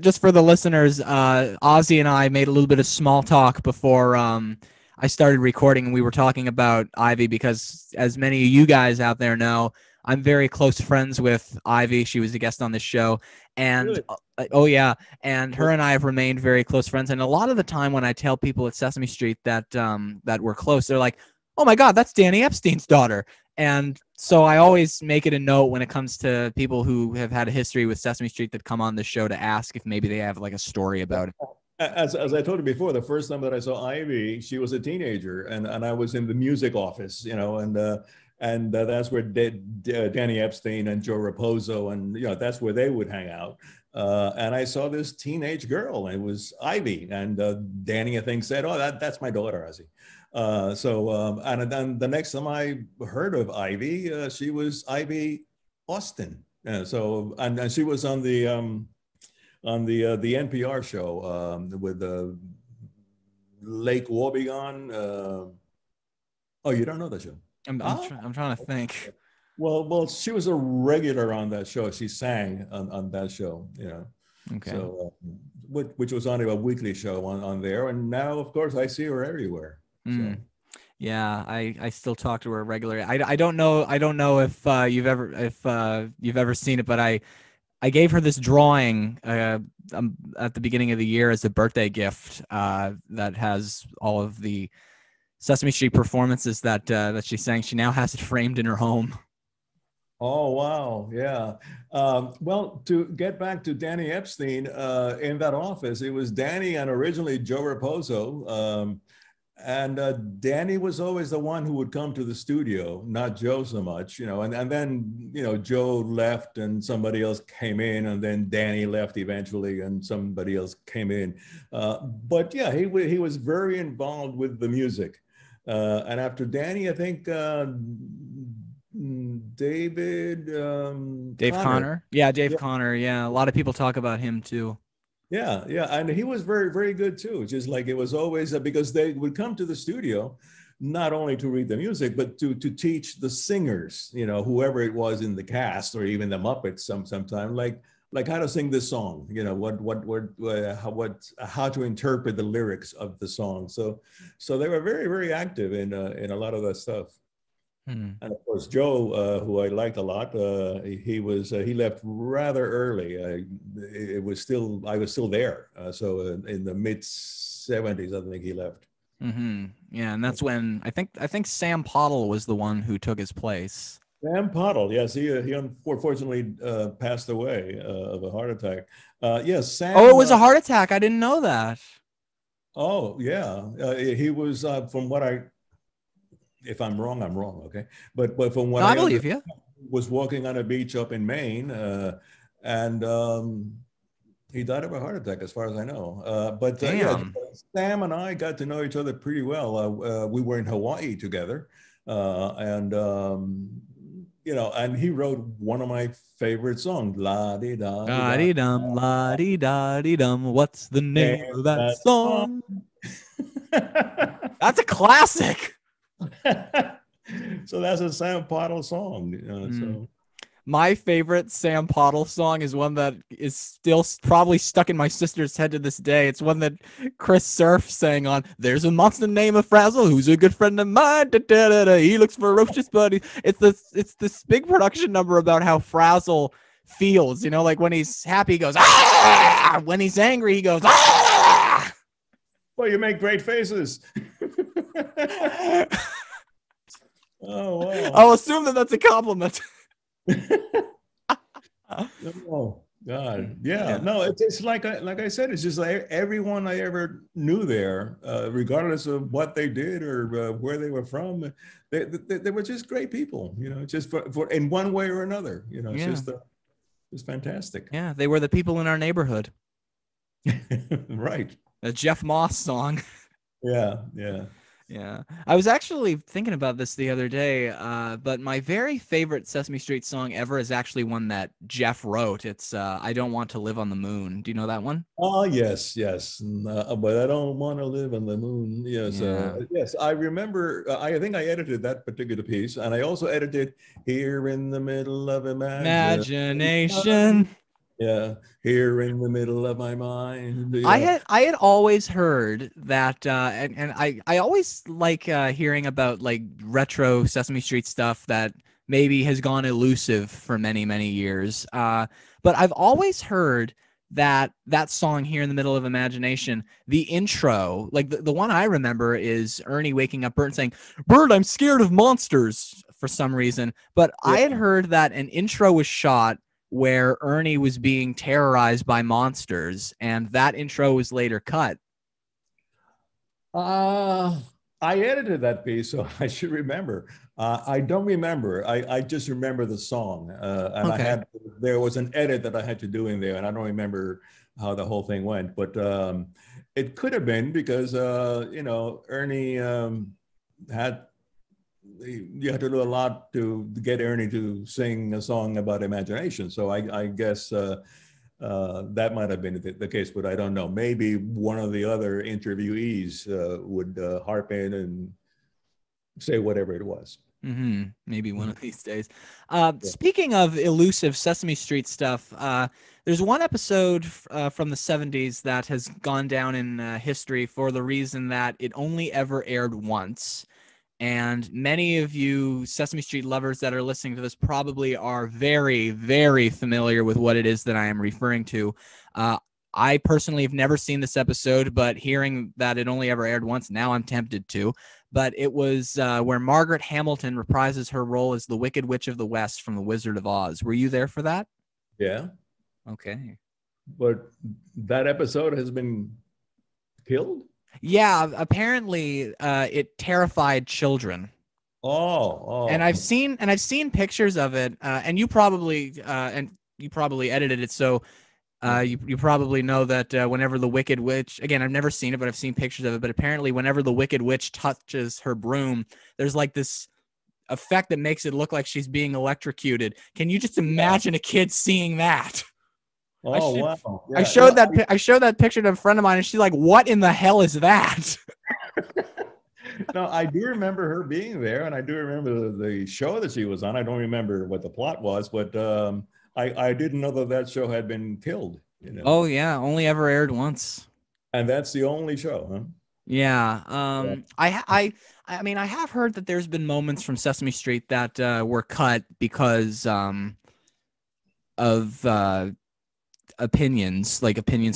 Speaker 1: just for the listeners, Ozzie and I made a little bit of small talk before I started recording, and we were talking about Ivy because, as many of you guys out there know, I'm very close friends with Ivy. She was a guest on this show, and
Speaker 2: really?
Speaker 1: Oh yeah, and her and I have remained very close friends. And a lot of the time, when I tell people at Sesame Street that we're close, they're like, "Oh my God, that's Danny Epstein's daughter." And so I always make it a note when it comes to people who have had a history with Sesame Street that come on the show to ask if maybe they have like a story about it.
Speaker 2: as I told you before, the first time that I saw Ivy, she was a teenager, and I was in the music office, and that's where Danny Epstein and Joe Raposo, and that's where they would hang out. And I saw this teenage girl, and it was Ivy, and Danny, I think, said, "Oh, that's my daughter, Ozzie." And then the next time I heard of Ivy, she was Ivy Austin. And she was on the NPR show with Lake Wobegon. Oh, you don't know that show?
Speaker 1: I'm trying to think.
Speaker 2: Well, she was a regular on that show. She sang on that show,
Speaker 1: Okay.
Speaker 2: So, which was only a weekly show on there. And now, of course, I see her everywhere. So.
Speaker 1: Yeah, I still talk to her regularly. I don't know if you've ever seen it, but I gave her this drawing at the beginning of the year as a birthday gift that has all of the Sesame Street performances that she sang. She now has it framed in her home.
Speaker 2: Oh, wow. Yeah. Well, to get back to Danny Epstein, in that office, it was Danny and originally Joe Raposo. And Danny was always the one who would come to the studio, not Joe so much, and then, Joe left and somebody else came in, and then Danny left eventually and somebody else came in. But yeah, he was very involved with the music. And after Danny, I think Dave
Speaker 1: Connor. Yeah, Dave Connor. Yeah, a lot of people talk about him too.
Speaker 2: Yeah, and he was very, very good too. Just like it was always because they would come to the studio not only to read the music, but to teach the singers, whoever it was in the cast or even the Muppets sometime, like how to sing this song, how to interpret the lyrics of the song. So they were very, very active in a lot of that stuff. And of course, Joe, who I liked a lot, he left rather early. I was still there. So in the mid 70s, I think he left.
Speaker 1: Mm-hmm. Yeah, and that's when I think Sam Pottle was the one who took his place.
Speaker 2: Sam Pottle, yes, he unfortunately passed away of a heart attack. Yes, Sam.
Speaker 1: Oh, it was a heart attack. I didn't know that.
Speaker 2: Oh, yeah, he was from what if I'm wrong, I'm wrong. Okay. But from what
Speaker 1: I believe you,
Speaker 2: was walking on a beach up in Maine, and he died of a heart attack, as far as I know. But yeah, Sam and I got to know each other pretty well. We were in Hawaii together, and he wrote one of my favorite songs, La Di Da
Speaker 1: Di Dum, La Di Da Di Dum. What's the name of that song? That's a classic.
Speaker 2: So that's a Sam Pottle song. So
Speaker 1: my favorite Sam Pottle song is one that is still probably stuck in my sister's head to this day. It's one that Chris Surf sang on "There's a monster named Frazzle who's a good friend of mine. Da, da, da, da. He looks ferocious, but it's this big production number about how Frazzle feels. Like when he's happy, he goes ah! When he's angry, he goes ah!
Speaker 2: Well, you make great faces. Oh, wow.
Speaker 1: I'll assume that that's a compliment.
Speaker 2: Oh, God. Yeah. No, it's like I said, it's just like everyone I ever knew there, regardless of what they did or where they were from, they were just great people, just for in one way or another, it's fantastic.
Speaker 1: Yeah. They were the people in our neighborhood.
Speaker 2: Right.
Speaker 1: A Jeff Moss song.
Speaker 2: Yeah.
Speaker 1: Yeah. I was actually thinking about this the other day, but my very favorite Sesame Street song ever is actually one that Jeff wrote. It's I Don't Want to Live on the Moon. Do you know that one?
Speaker 2: Oh, yes. But I don't want to live on the moon. Yes.
Speaker 1: Yeah.
Speaker 2: Yes. I remember, I think I edited that particular piece, and I also edited Here in the Middle of
Speaker 1: Imagination.
Speaker 2: Yeah, here in the middle of my mind.
Speaker 1: Yeah. I had always heard that, and I always like hearing about like retro Sesame Street stuff that maybe has gone elusive for many, many years. But I've always heard that song Here in the Middle of Imagination, the intro, like the one I remember is Ernie waking up Bert and saying, "Bert, I'm scared of monsters," for some reason. But yeah. I had heard that an intro was shot where Ernie was being terrorized by monsters, and that intro was later cut.
Speaker 2: I edited that piece, so I should remember. I don't remember. I just remember the song, and
Speaker 1: Okay.
Speaker 2: there was an edit that I had to do in there, and I don't remember how the whole thing went, but it could have been because Ernie had you had to do a lot to get Ernie to sing a song about imagination. So I guess that might have been the case, but I don't know. Maybe one of the other interviewees would harp in and say whatever it was.
Speaker 1: Maybe one of these days. Speaking of elusive Sesame Street stuff, there's one episode from the 70s that has gone down in history for the reason that it only ever aired once. And many of you Sesame Street lovers that are listening to this probably are very, very familiar with what it is that I am referring to. I personally have never seen this episode, but hearing that it only ever aired once, now I'm tempted to. But it was where Margaret Hamilton reprises her role as the Wicked Witch of the West from The Wizard of Oz. Were you there for that?
Speaker 2: Yeah.
Speaker 1: Okay.
Speaker 2: But that episode has been killed?
Speaker 1: Yeah, apparently it terrified children.
Speaker 2: Oh.
Speaker 1: And I've seen pictures of it, and you probably edited it, so you probably know that whenever the Wicked Witch, again, I've never seen it, but I've seen pictures of it, but apparently whenever the Wicked Witch touches her broom, there's like this effect that makes it look like she's being electrocuted. Can you just imagine a kid seeing that?
Speaker 2: Oh, wow. Yeah.
Speaker 1: I showed that picture to a friend of mine, and she's like, what in the hell is that?
Speaker 2: No, I do remember her being there, and I do remember the show that she was on. I don't remember what the plot was, but I didn't know that show had been killed.
Speaker 1: Oh, yeah, only ever aired once.
Speaker 2: And that's the only show, huh?
Speaker 1: Yeah. I mean, I have heard that there's been moments from Sesame Street that were cut because of opinions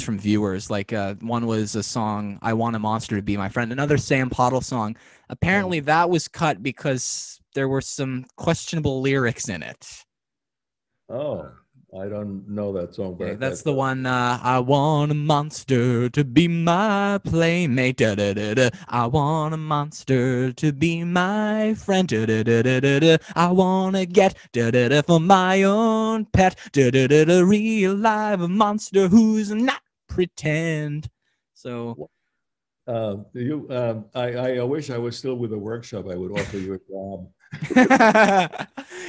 Speaker 1: from viewers. Like one was a song, I Want a Monster to Be My Friend, another Sam Pottle song. Apparently that was cut because there were some questionable lyrics in it.
Speaker 2: Oh, I don't know that song.
Speaker 1: Okay, that's the one, I want a monster to be my playmate. Da, da, da, da. I want a monster to be my friend. Da, da, da, da, da, da. I want to get da, da, da, for my own pet. Da, da, da, da. Real live monster who's not pretend. So
Speaker 2: I wish I was still with the workshop. I would offer you a job.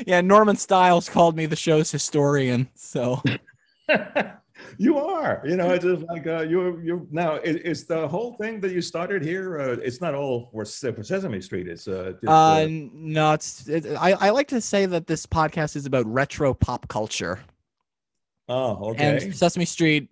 Speaker 1: Yeah, Norman Stiles called me the show's historian, so
Speaker 2: you are, it's just like you now it's the whole thing that you started here. It's not all for Sesame Street. It's just,
Speaker 1: no, I like to say that this podcast is about retro pop culture.
Speaker 2: Oh, okay.
Speaker 1: And Sesame Street,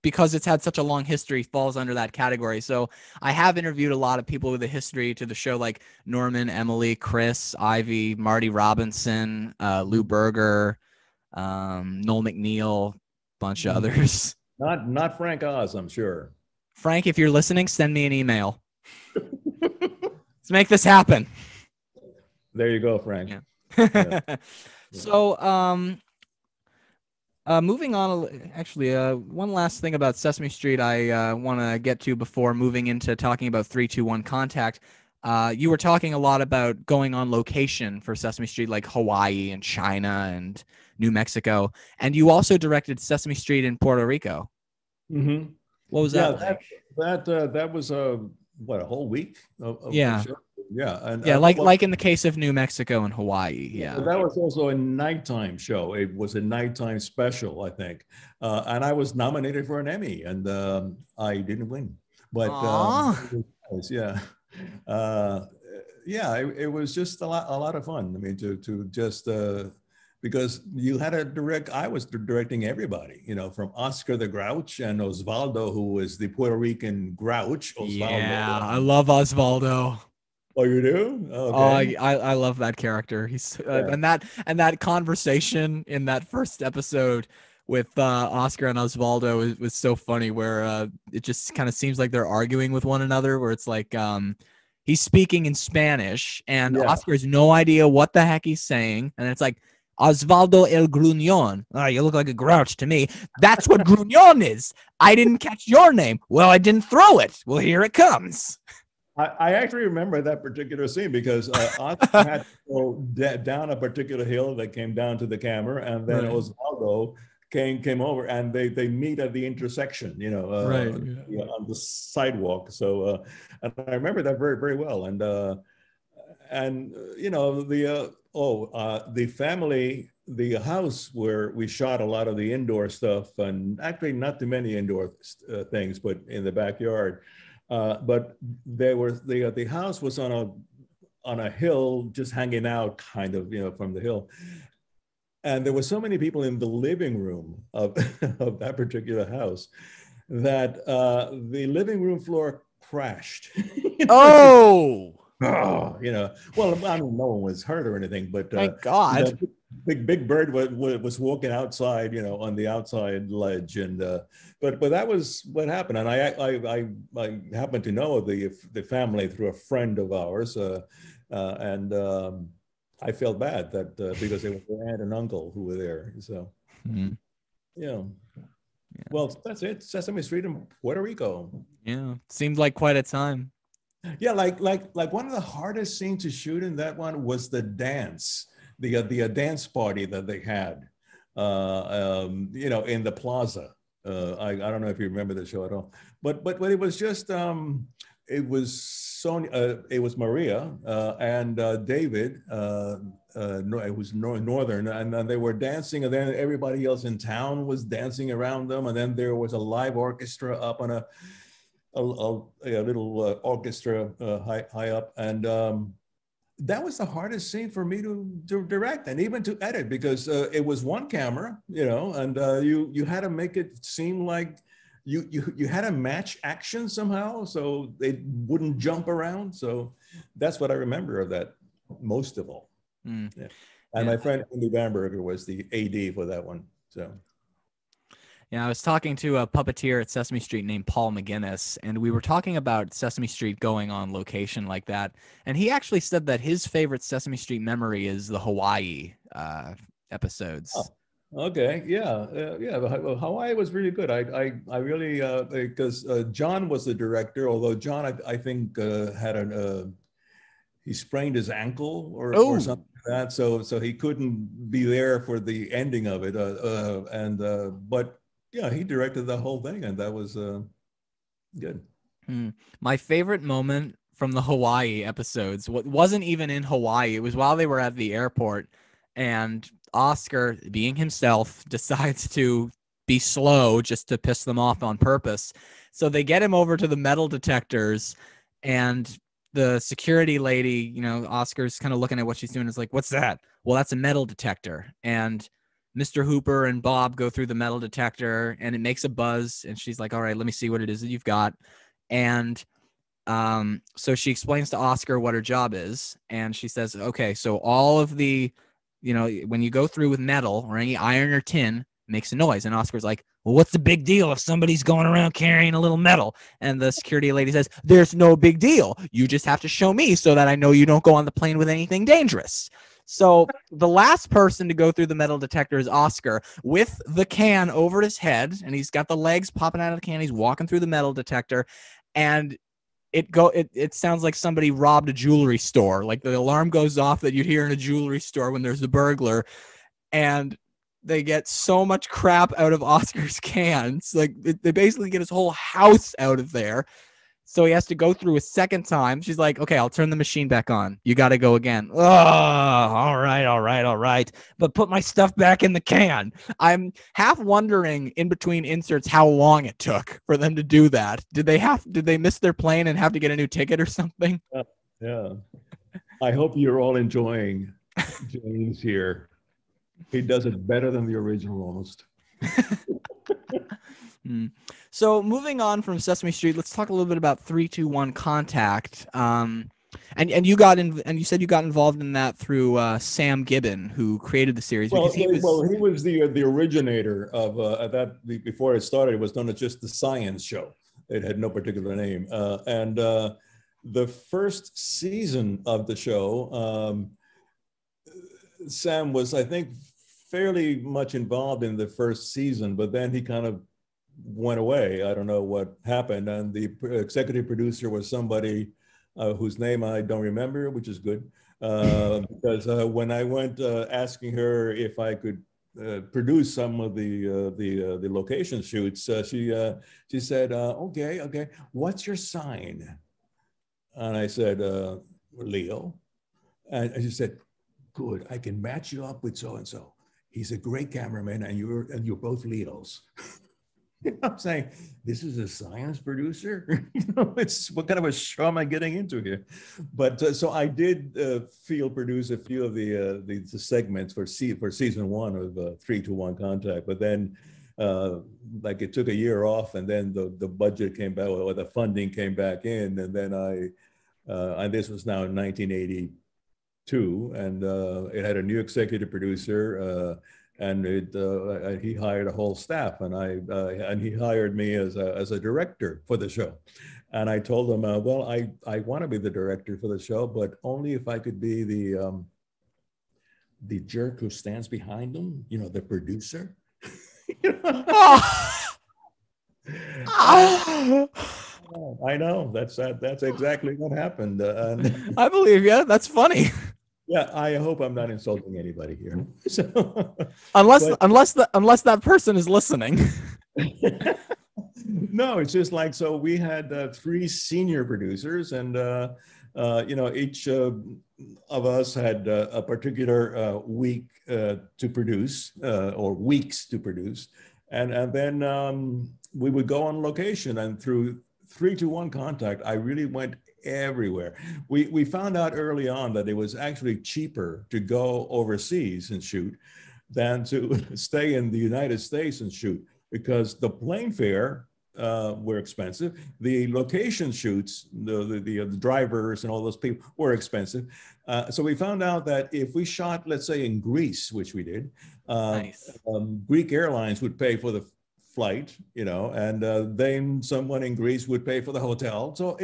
Speaker 1: because it's had such a long history, falls under that category. So I have interviewed a lot of people with a history to the show, like Norman, Emily, Chris, Ivy, Marty Robinson, Lou Berger, Noel McNeil, bunch of others.
Speaker 2: Not Frank Oz, I'm sure.
Speaker 1: Frank, if you're listening, send me an email. Let's make this happen.
Speaker 2: There you go, Frank.
Speaker 1: Yeah. Yeah. So, moving on, actually, one last thing about Sesame Street I want to get to before moving into talking about 3-2-1 Contact. You were talking a lot about going on location for Sesame Street, like Hawaii and China and New Mexico, and you also directed Sesame Street in Puerto Rico.
Speaker 2: Mm-hmm.
Speaker 1: What was that like?
Speaker 2: That was a whole week of
Speaker 1: yeah.
Speaker 2: Show? Yeah, and
Speaker 1: like in the case of New Mexico and Hawaii. Yeah,
Speaker 2: that was also a nighttime show. It was a nighttime special, I think, and I was nominated for an Emmy, and I didn't win. But it was just a lot of fun. I mean, to just because you had to direct. I was directing everybody, from Oscar the Grouch and Osvaldo, who was the Puerto Rican Grouch. Osvaldo.
Speaker 1: Yeah, I love Osvaldo.
Speaker 2: Oh, you do? Okay.
Speaker 1: Oh, I love that character. He's and that conversation in that first episode with Oscar and Osvaldo was so funny, where it just kind of seems like they're arguing with one another, where it's like he's speaking in Spanish and Oscar has no idea what the heck he's saying, and it's like Osvaldo el Gruñón. Oh, you look like a grouch to me. That's what Gruñón is. I didn't catch your name. Well, I didn't throw it. Well, here it comes.
Speaker 2: I actually remember that particular scene because Oscar had to go down a particular hill that came down to the camera, and then right. Osvaldo came over, and they meet at the intersection, right. On the sidewalk. So, and I remember that very, very well. And the family, the house where we shot a lot of the indoor stuff, and actually not too many indoor things, but in the backyard. But the house was on a hill, just hanging out, kind of, from the hill. And there were so many people in the living room of that particular house that the living room floor crashed.
Speaker 1: Oh!
Speaker 2: Well, I mean, no one was hurt or anything, but
Speaker 1: thank God.
Speaker 2: Big Bird was walking outside, on the outside ledge, and but that was what happened. And I happened to know the family through a friend of ours, and I felt bad that because they were their aunt and uncle who were there. So, yeah. Well, that's it. Sesame Street in Puerto Rico.
Speaker 1: Yeah, seemed like quite a time.
Speaker 2: Yeah, like one of the hardest scenes to shoot in that one was the dance, the dance party that they had, in the plaza. I don't know if you remember the show at all, but it was just it was Sonia, it was Maria and David, it was Northern, and they were dancing, and then everybody else in town was dancing around them, and then there was a live orchestra up on a little orchestra high up, and that was the hardest scene for me to direct and even to edit, because it was one camera, and you had to make it seem like you had to match action somehow so they wouldn't jump around. So that's what I remember of that most of all. Yeah. And my friend Andy Bamberger was the AD for that one. So.
Speaker 1: Yeah, I was talking to a puppeteer at Sesame Street named Paul McGinnis, and we were talking about Sesame Street going on location like that. And he actually said that his favorite Sesame Street memory is the Hawaii episodes. Oh,
Speaker 2: okay, yeah. Hawaii was really good. I really, because John was the director, although John, I think, had he sprained his ankle or something like that. So he couldn't be there for the ending of it. But yeah, he directed the whole thing, and that was good.
Speaker 1: My favorite moment from the Hawaii episodes wasn't even in Hawaii. It was while they were at the airport, and Oscar, being himself, decides to be slow just to piss them off on purpose. So they get him over to the metal detectors, and the security lady, Oscar's kind of looking at what she's doing, is like, "What's that?" "Well, that's a metal detector." And Mr. Hooper and Bob go through the metal detector, and it makes a buzz, and she's like, "All right, let me see what it is that you've got." And so she explains to Oscar what her job is, and she says, "Okay, so all of the, when you go through with metal or any iron or tin, it makes a noise." And Oscar's like, "Well, what's the big deal if somebody's going around carrying a little metal?" And the security lady says, "There's no big deal. You just have to show me so that I know you don't go on the plane with anything dangerous." So the last person to go through the metal detector is Oscar with the can over his head, and he's got the legs popping out of the can. He's walking through the metal detector, and it sounds like somebody robbed a jewelry store. Like the alarm goes off that you'd hear in a jewelry store when there's a burglar, and they get so much crap out of Oscar's cans. Like they basically get his whole house out of there. So he has to go through a second time. She's like, "Okay, I'll turn the machine back on. You got to go again." "Oh, all right. But put my stuff back in the can." I'm half wondering in between inserts how long it took for them to do that. Did they miss their plane and have to get a new ticket or something?
Speaker 2: Yeah. I hope you're all enjoying James here. He does it better than the original almost.
Speaker 1: So moving on from Sesame Street, let's talk a little bit about 3-2-1 Contact. And you said you got involved in that through Sam Gibbon, who created the series.
Speaker 2: Well, he was the originator of that. Before it started, it was known as just the Science Show. It had no particular name. And the first season of the show, Sam was, I think, fairly much involved in the first season, but then he kind of went away. I don't know what happened. And the executive producer was somebody whose name I don't remember, which is good. Because when I went asking her if I could produce some of the location shoots, she said, okay, what's your sign? And I said, Leo. And she said, good, I can match you up with so-and-so. He's a great cameraman, and you're both Leos. I'm saying, this is a science producer. It's what kind of a show am I getting into here? But so I did field produce a few of the segments for season one of 3-2-1 Contact. But then, like, it took a year off, and then the budget came back, or the funding came back in, and then and this was now in 1982, and it had a new executive producer. And he hired a whole staff, and he hired me as a director for the show. And I told him, well, I want to be the director for the show, but only if I could be the jerk who stands behind him, the producer. I know that's exactly what happened.
Speaker 1: I believe you. That's funny.
Speaker 2: Yeah, I hope I'm not insulting anybody here. So,
Speaker 1: unless that person is listening.
Speaker 2: No, it's just like, so we had 3 senior producers, and each of us had a particular week to produce, or weeks to produce, and then we would go on location, and through 3-2-1 Contact, I really went everywhere. We found out early on that it was actually cheaper to go overseas and shoot than to stay in the United States and shoot, because the plane fare were expensive. The location shoots, the drivers and all those people were expensive. So we found out that if we shot, let's say, in Greece, which we did,
Speaker 1: Nice.
Speaker 2: Greek Airlines would pay for the flight, and then someone in Greece would pay for the hotel. So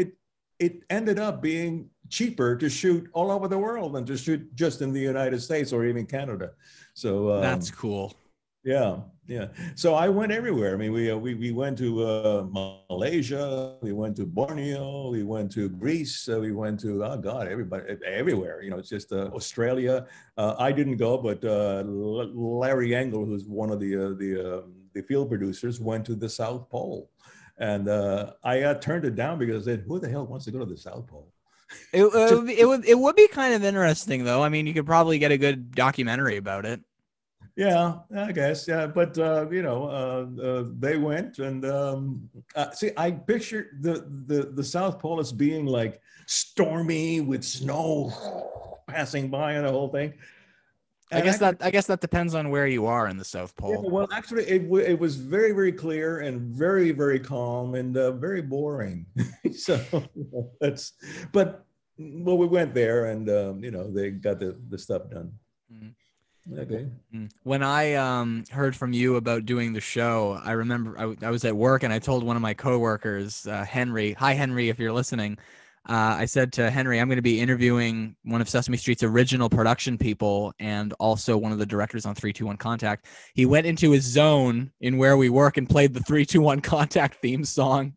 Speaker 2: it ended up being cheaper to shoot all over the world than to shoot just in the United States or even Canada. So
Speaker 1: that's cool.
Speaker 2: Yeah. So I went everywhere. I mean, we went to Malaysia, we went to Borneo, we went to Greece, we went to, oh God, everywhere. It's just Australia. I didn't go, but Larry Engel, who's one of the field producers, went to the South Pole. And I turned it down because I said, who the hell wants to go to the South Pole?
Speaker 1: It would be kind of interesting, though. I mean, you could probably get a good documentary about it.
Speaker 2: Yeah, I guess. Yeah, but they went, and see, I pictured the South Pole as being like stormy with snow passing by and the whole thing.
Speaker 1: I guess that depends on where you are in the South Pole.
Speaker 2: Yeah, well, actually, it was very, very clear and very, very calm and very boring. So well, we went there, and they got the stuff done.
Speaker 1: Mm-hmm.
Speaker 2: Okay.
Speaker 1: When I heard from you about doing the show, I remember I was at work, and I told one of my coworkers, Henry. Hi, Henry, if you're listening. I said to Henry, I'm going to be interviewing one of Sesame Street's original production people and also one of the directors on 3-2-1 Contact. He went into his zone in where we work and played the 3-2-1 Contact theme song.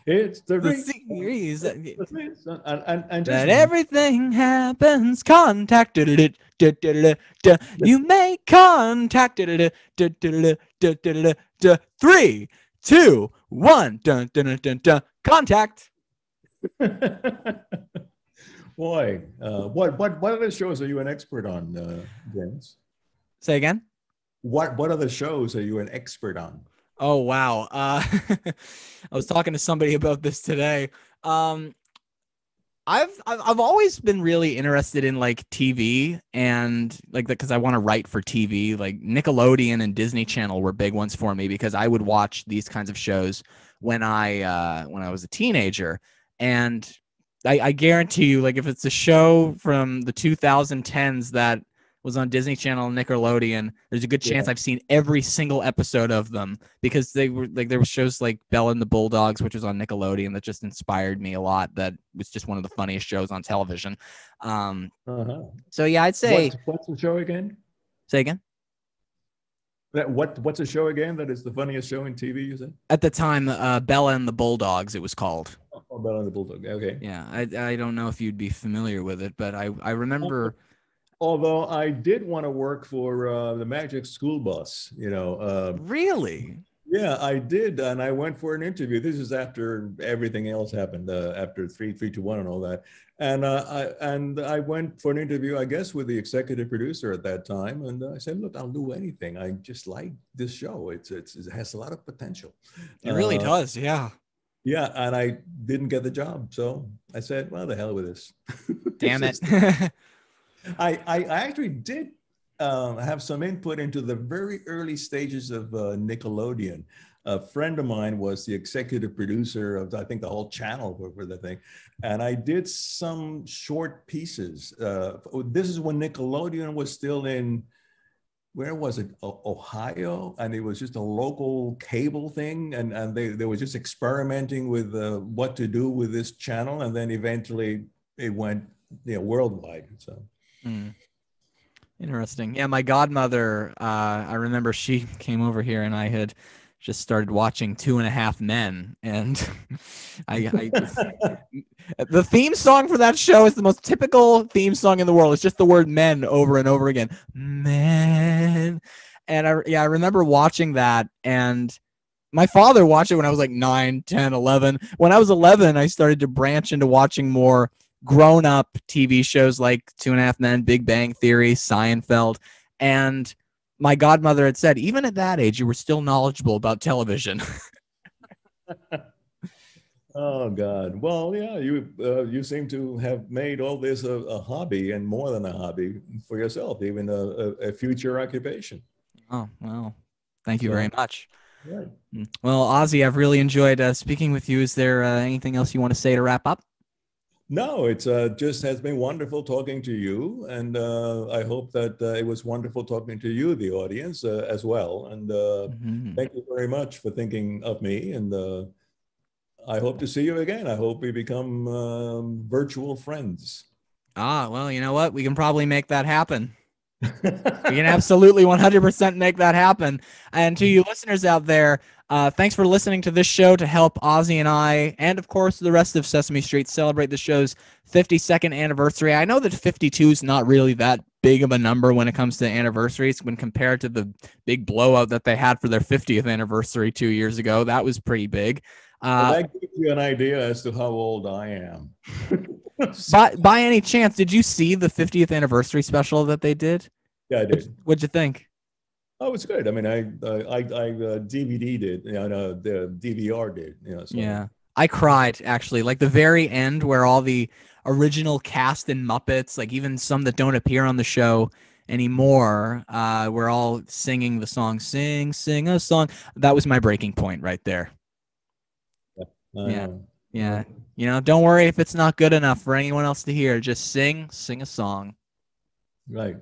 Speaker 2: It's the
Speaker 1: series
Speaker 2: and
Speaker 1: that everything happens. Contact. You make contact. 3, 2, 1. Dun, dun, dun, dun, dun. Contact.
Speaker 2: Boy, what other shows are you an expert on, James?
Speaker 1: Say again.
Speaker 2: What other shows are you an expert on?
Speaker 1: Oh wow. I was talking to somebody about this today. I've always been really interested in like TV and like because I want to write for TV. Like Nickelodeon and Disney Channel were big ones for me because I would watch these kinds of shows when I was a teenager. And I guarantee you, like if it's a show from the 2010s that was on Disney Channel and Nickelodeon, there's a good chance I've seen every single episode of them, because they were like, there were shows like Bella and the Bulldogs, which was on Nickelodeon, that just inspired me a lot. That was just one of the funniest shows on television. So yeah, I'd say.
Speaker 2: What's the show again?
Speaker 1: Say again.
Speaker 2: What's a show again that is the funniest show in TV, you said?
Speaker 1: At the time, Bella and the Bulldogs, it was called.
Speaker 2: Oh, Bella and the Bulldog. Okay.
Speaker 1: Yeah, I don't know if you'd be familiar with it, but I remember.
Speaker 2: Although I did want to work for the Magic School Bus,
Speaker 1: Really?
Speaker 2: Yeah, I did, and I went for an interview. This is after everything else happened, after 3-2-1 and all that. And I went for an interview, I guess, with the executive producer at that time. And I said, "Look, I'll do anything. I just like this show. It has a lot of potential."
Speaker 1: It really does, yeah.
Speaker 2: Yeah, and I didn't get the job, so I said, "Well, the hell with this."
Speaker 1: Damn it.
Speaker 2: I actually did have some input into the very early stages of Nickelodeon. A friend of mine was the executive producer of, I think, the whole channel for the thing. And I did some short pieces. This is when Nickelodeon was still in, where was it? Ohio. And it was just a local cable thing. And they were just experimenting with what to do with this channel. And then eventually it went worldwide. So.
Speaker 1: Interesting. Yeah, my godmother, I remember she came over here and I had just started watching 2.5 Men, and the theme song for that show is the most typical theme song in the world. It's just the word men over and over again. Men. And I remember watching that, and my father watched it when I was like 9, 10, 11. When I was 11, I started to branch into watching more grown-up TV shows like 2.5 Men, Big Bang Theory, Seinfeld, and my godmother had said, even at that age, you were still knowledgeable about television.
Speaker 2: Oh God! Well, yeah, you seem to have made all this a hobby, and more than a hobby for yourself, even a future occupation.
Speaker 1: Oh well, thank you very much.
Speaker 2: Right.
Speaker 1: Well, Ozzie, I've really enjoyed speaking with you. Is there anything else you want to say to wrap up?
Speaker 2: No, it's just has been wonderful talking to you, and I hope that it was wonderful talking to you, the audience, as well. And thank you very much for thinking of me, and I hope to see you again. I hope we become virtual friends.
Speaker 1: Well, you know what? We can probably make that happen. We can absolutely 100% make that happen. And to you listeners out there, thanks for listening to this show to help Ozzie and I, and of course the rest of Sesame Street, celebrate the show's 52nd anniversary. I know that 52 is not really that big of a number when it comes to anniversaries when compared to the big blowout that they had for their 50th anniversary 2 years ago. That was pretty big.
Speaker 2: Well, that gives you an idea as to how old I am.
Speaker 1: By any chance, did you see the 50th anniversary special that they did?
Speaker 2: Yeah, I did.
Speaker 1: What'd you think?
Speaker 2: Oh, it's good. I mean, I DVD'd it, the DVR did. So.
Speaker 1: Yeah, I cried actually. Like the very end, where all the original cast and Muppets, like even some that don't appear on the show anymore, we're all singing the song "Sing, Sing a Song." That was my breaking point right there. Yeah. Don't worry if it's not good enough for anyone else to hear. Just sing a song.
Speaker 2: Right.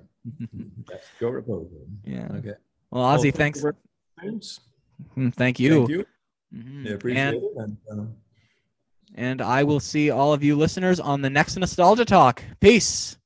Speaker 2: That's your proposal.
Speaker 1: Yeah.
Speaker 2: Okay.
Speaker 1: Well, Ozzie, thanks. Thank you.
Speaker 2: Thank you. Yeah, appreciate it.
Speaker 1: And I will see all of you listeners on the next Nostalgia Talk. Peace.